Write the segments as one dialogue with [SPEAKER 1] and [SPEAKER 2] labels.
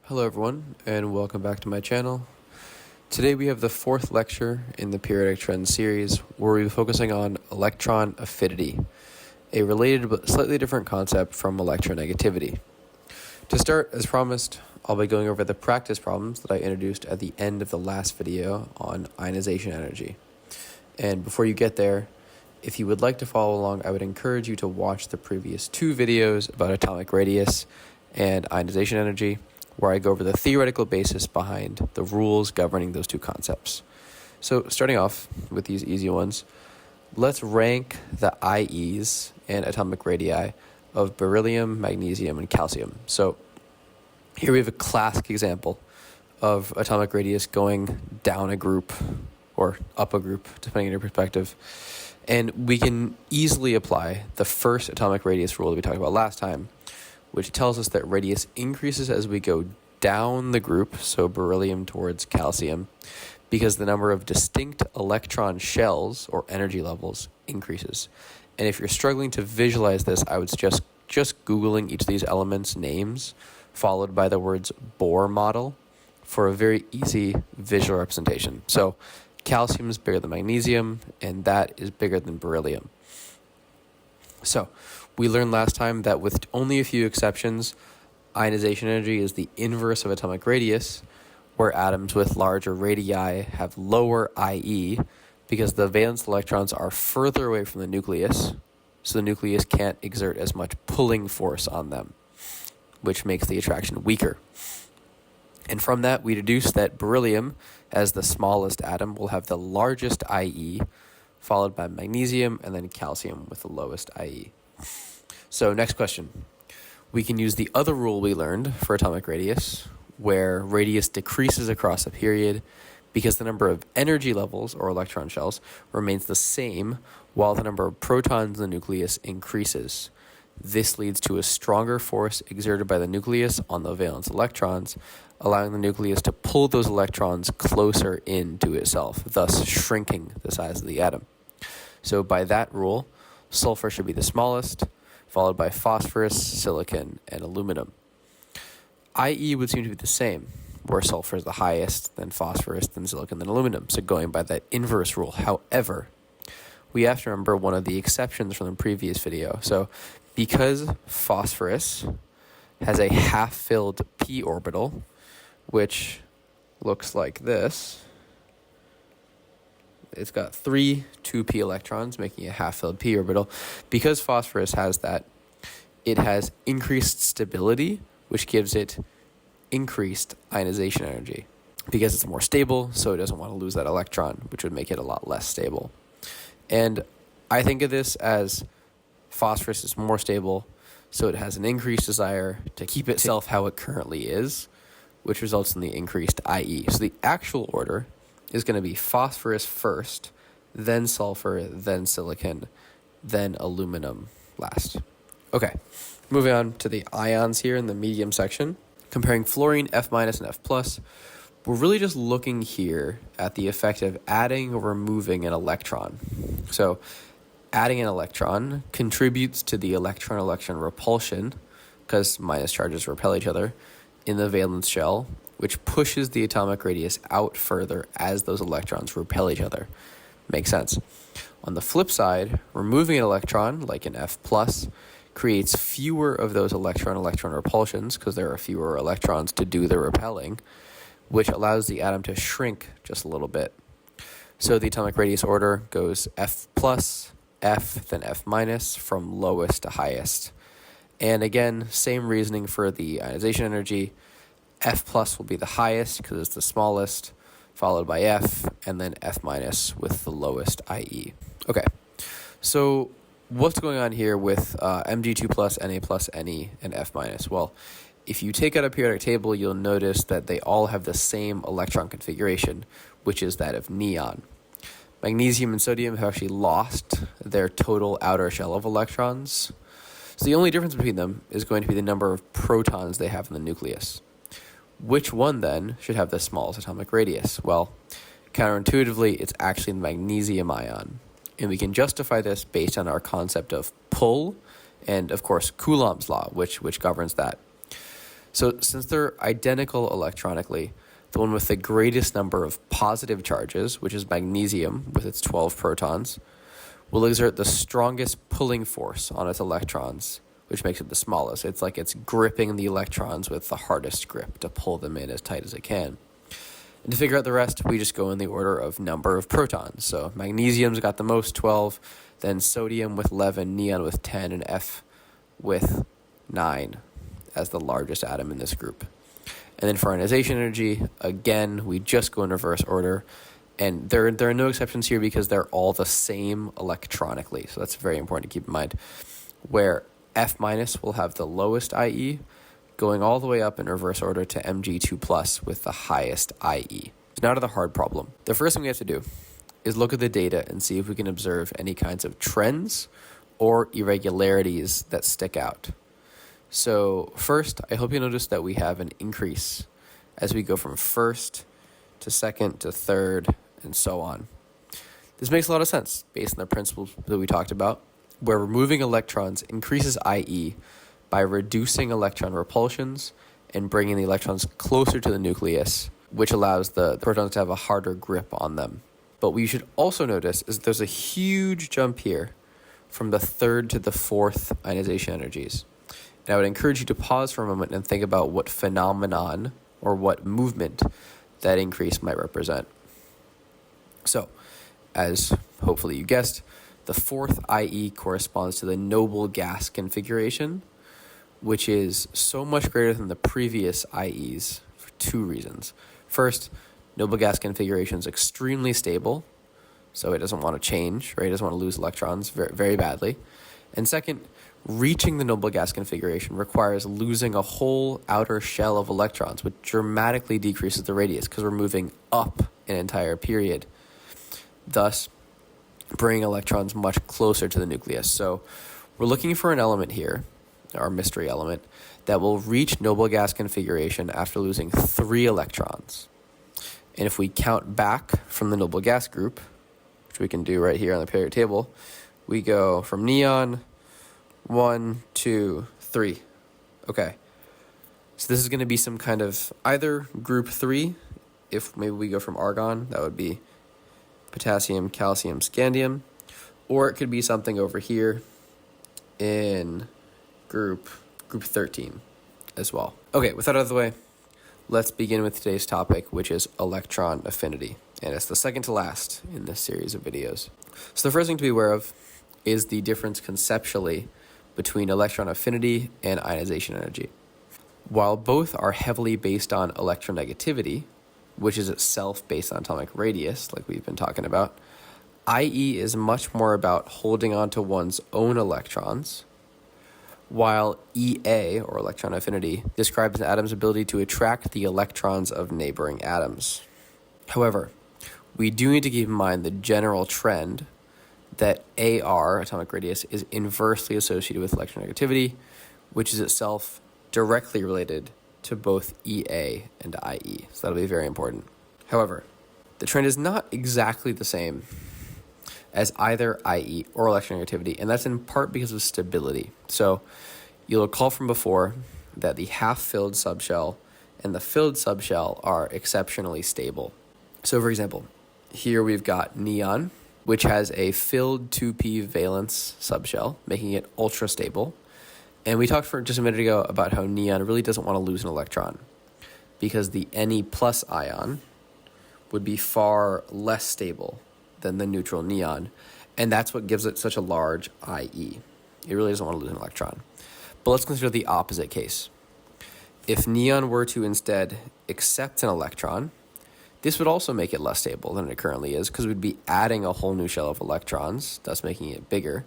[SPEAKER 1] Hello everyone, and welcome back to my channel. Today we have the fourth lecture in the periodic trends series, where we'll be focusing on electron affinity, a related but slightly different concept from electronegativity. To start, as promised, I'll be going over the practice problems that I introduced at the end of the last video on ionization energy. And before you get there, if you would like to follow along, I would encourage you to watch the previous two videos about atomic radius and ionization energy, where I go over the theoretical basis behind the rules governing those two concepts. So starting off with these easy ones, let's rank the IEs and atomic radii of beryllium, magnesium, and calcium. So here we have a classic example of atomic radius going down a group or up a group, depending on your perspective. And we can easily apply the first atomic radius rule that we talked about last time, which tells us that radius increases as we go down the group, so beryllium towards calcium, because the number of distinct electron shells or energy levels increases. And if you're struggling to visualize this, I would suggest just Googling each of these elements' names, followed by the words Bohr model, for a very easy visual representation. So calcium is bigger than magnesium, and that is bigger than beryllium. So we learned last time that with only a few exceptions, ionization energy is the inverse of atomic radius, where atoms with larger radii have lower IE because the valence electrons are further away from the nucleus, so the nucleus can't exert as much pulling force on them, which makes the attraction weaker. And from that, we deduce that beryllium, as the smallest atom, will have the largest IE, followed by magnesium, and then calcium with the lowest IE. So next question. We can use the other rule we learned for atomic radius, where radius decreases across a period because the number of energy levels, or electron shells, remains the same while the number of protons in the nucleus increases. This leads to a stronger force exerted by the nucleus on the valence electrons, allowing the nucleus to pull those electrons closer into itself, thus shrinking the size of the atom. So by that rule, sulfur should be the smallest, followed by phosphorus, silicon, and aluminum. IE would seem to be the same, where sulfur is the highest, then phosphorus, then silicon, then aluminum, so going by that inverse rule. However, we have to remember one of the exceptions from the previous video. So because phosphorus has a half-filled p orbital, which looks like this, it's got 3 2p electrons, making a half-filled p orbital. Because phosphorus has that, it has increased stability, which gives it increased ionization energy. Because it's more stable, so it doesn't want to lose that electron, which would make it a lot less stable. And I think of this as phosphorus is more stable, so it has an increased desire to keep itself how it currently is, which results in the increased IE. So the actual order is going to be phosphorus first, then sulfur, then silicon, then aluminum last. Okay, moving on to the ions here in the medium section. Comparing fluorine F- and F+, we're really just looking here at the effect of adding or removing an electron. So adding an electron contributes to the electron-electron repulsion, because minus charges repel each other, in the valence shell, which pushes the atomic radius out further as those electrons repel each other. Makes sense. On the flip side, removing an electron, like an F+, creates fewer of those electron-electron repulsions, because there are fewer electrons to do the repelling, which allows the atom to shrink just a little bit. So the atomic radius order goes F+, F, then F-, from lowest to highest. And again, same reasoning for the ionization energy. F+ will be the highest because it's the smallest, followed by F, and then F- with the lowest IE. Okay, so what's going on here with Mg2+, Na+, Ne, and F-? Well, if you take out a periodic table, you'll notice that they all have the same electron configuration, which is that of neon. Magnesium and sodium have actually lost their total outer shell of electrons. So the only difference between them is going to be the number of protons they have in the nucleus. Which one, then, should have the smallest atomic radius? Well, counterintuitively, it's actually the magnesium ion. And we can justify this based on our concept of pull and, of course, Coulomb's law, which governs that. So since they're identical electronically, the one with the greatest number of positive charges, which is magnesium with its 12 protons, will exert the strongest pulling force on its electrons, which makes it the smallest. It's like it's gripping the electrons with the hardest grip to pull them in as tight as it can. And to figure out the rest, we just go in the order of number of protons. So magnesium's got the most, 12, then sodium with 11, neon with 10, and F with 9 as the largest atom in this group. And then for ionization energy, again, we just go in reverse order. And there are no exceptions here because they're all the same electronically. So that's very important to keep in mind. Where F minus will have the lowest IE, going all the way up in reverse order to Mg2 plus with the highest IE. Now to the hard problem. The first thing we have to do is look at the data and see if we can observe any kinds of trends or irregularities that stick out. So first, I hope you notice that we have an increase as we go from first to second to third and so on. This makes a lot of sense based on the principles that we talked about, where removing electrons increases IE by reducing electron repulsions and bringing the electrons closer to the nucleus, which allows the protons to have a harder grip on them. But what you should also notice is there's a huge jump here from the third to the fourth ionization energies. And I would encourage you to pause for a moment and think about what phenomenon or what movement that increase might represent. So, as hopefully you guessed, the fourth IE corresponds to the noble gas configuration, which is so much greater than the previous IEs for two reasons. First, noble gas configuration is extremely stable, so it doesn't want to change, right? It doesn't want to lose electrons very, very badly. And second, reaching the noble gas configuration requires losing a whole outer shell of electrons, which dramatically decreases the radius because we're moving up an entire period, thus bringing electrons much closer to the nucleus. So we're looking for an element here, our mystery element, that will reach noble gas configuration after losing 3 electrons. And if we count back from the noble gas group, which we can do right here on the periodic table, we go from neon, 1, 2, 3. Okay. So this is going to be some kind of either group 3, if maybe we go from argon, that would be potassium, calcium, scandium, or it could be something over here in group 13 as well. Okay, with that out of the way, let's begin with today's topic, which is electron affinity. And it's the second to last in this series of videos. So the first thing to be aware of is the difference conceptually between electron affinity and ionization energy. While both are heavily based on electronegativity, which is itself based on atomic radius, like we've been talking about, IE is much more about holding on to one's own electrons, while EA, or electron affinity, describes an atom's ability to attract the electrons of neighboring atoms. However, we do need to keep in mind the general trend that AR, atomic radius, is inversely associated with electronegativity, which is itself directly related to both EA and IE. So that'll be very important. However, the trend is not exactly the same as either IE or electronegativity, and that's in part because of stability. So you'll recall from before that the half-filled subshell and the filled subshell are exceptionally stable. So for example, here we've got neon, which has a filled 2p valence subshell, making it ultra stable. And we talked for just a minute ago about how neon really doesn't want to lose an electron because the Ne plus ion would be far less stable than the neutral neon, and that's what gives it such a large IE. It really doesn't want to lose an electron. But let's consider the opposite case. If neon were to instead accept an electron, this would also make it less stable than it currently is because we'd be adding a whole new shell of electrons, thus making it bigger.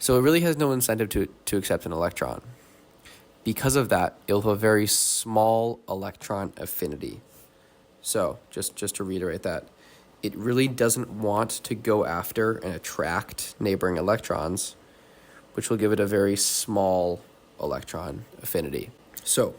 [SPEAKER 1] So it really has no incentive to accept an electron. Because of that, it'll have a very small electron affinity. So just to reiterate that, it really doesn't want to go after and attract neighboring electrons, which will give it a very small electron affinity. So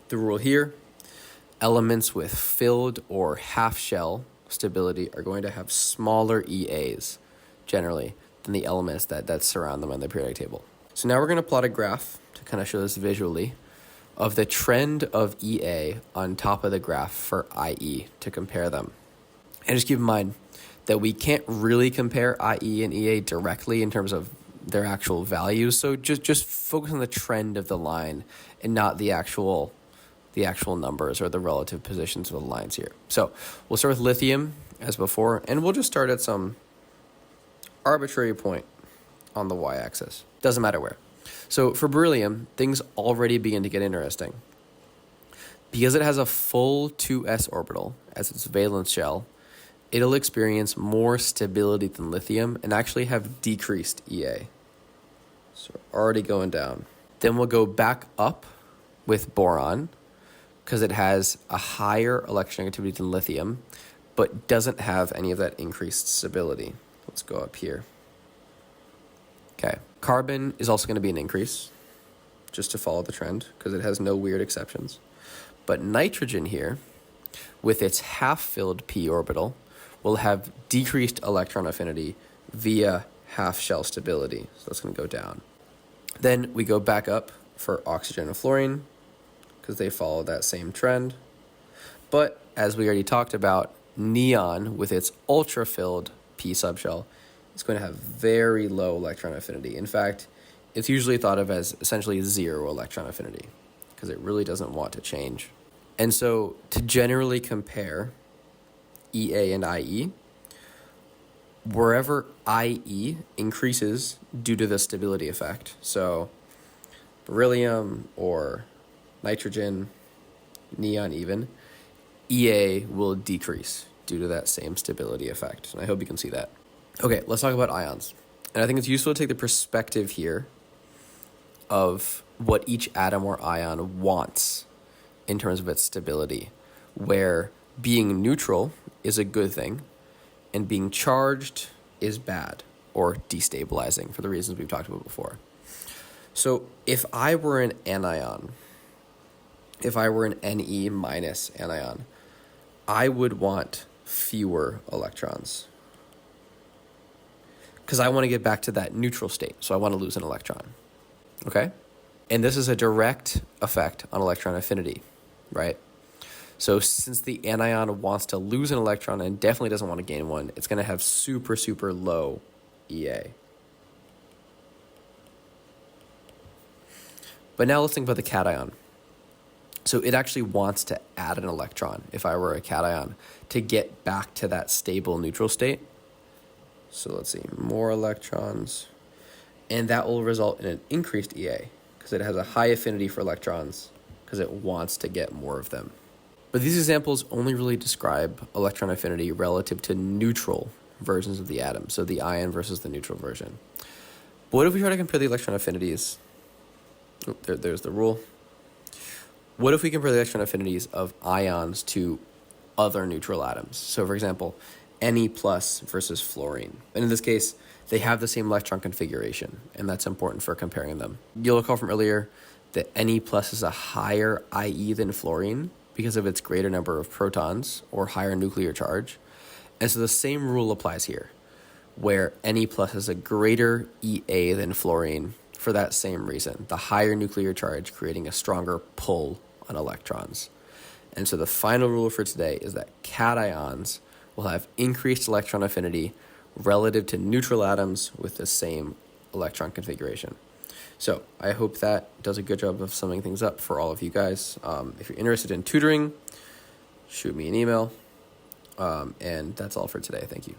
[SPEAKER 1] the rule here, elements with filled or half shell stability are going to have smaller EAs generally than the elements that surround them on the periodic table. So now we're going to plot a graph to kind of show this visually, of the trend of EA on top of the graph for IE to compare them. And just keep in mind that we can't really compare IE and EA directly in terms of their actual values. So just focus on the trend of the line and not the actual numbers or the relative positions of the lines here. So we'll start with lithium as before, and we'll just start at some arbitrary point on the y-axis. Doesn't matter where. So for beryllium, things already begin to get interesting. Because it has a full 2s orbital as its valence shell, it'll experience more stability than lithium and actually have decreased EA. So we're already going down. Then we'll go back up with boron because it has a higher electronegativity than lithium, but doesn't have any of that increased stability. Let's go up here. Okay, carbon is also going to be an increase, just to follow the trend, because it has no weird exceptions. But nitrogen here, with its half-filled p orbital, will have decreased electron affinity via half-shell stability. So that's going to go down. Then we go back up for oxygen and fluorine, because they follow that same trend. But as we already talked about, neon, with its ultra-filled p subshell, is going to have very low electron affinity. In fact, it's usually thought of as essentially 0 electron affinity because it really doesn't want to change. And so to generally compare EA and IE, wherever IE increases due to the stability effect, so beryllium or nitrogen, neon even, EA will decrease due to that same stability effect. And I hope you can see that. Okay, let's talk about ions. And I think it's useful to take the perspective here of what each atom or ion wants in terms of its stability, where being neutral is a good thing and being charged is bad or destabilizing for the reasons we've talked about before. So if I were an anion, if I were an Ne minus anion, I would want fewer electrons because I want to get back to that neutral state. So I want to lose an electron, okay? And this is a direct effect on electron affinity, right? So since the anion wants to lose an electron and definitely doesn't want to gain one, it's going to have super, super low EA. But now let's think about the cation. So it actually wants to add an electron, if I were a cation, to get back to that stable neutral state. So let's see, more electrons. And that will result in an increased EA because it has a high affinity for electrons because it wants to get more of them. But these examples only really describe electron affinity relative to neutral versions of the atom, so the ion versus the neutral version. But what if we try to compare the electron affinities? Oh, there's the rule. What if we compare the electron affinities of ions to other neutral atoms? So for example, Ne plus versus fluorine. And in this case, they have the same electron configuration, and that's important for comparing them. You'll recall from earlier that Ne plus is a higher IE than fluorine because of its greater number of protons or higher nuclear charge. And so the same rule applies here, where Ne plus has a greater EA than fluorine for that same reason, the higher nuclear charge creating a stronger pull on electrons. And so the final rule for today is that cations will have increased electron affinity relative to neutral atoms with the same electron configuration. So I hope that does a good job of summing things up for all of you guys. If you're interested in tutoring, shoot me an email. And that's all for today. Thank you.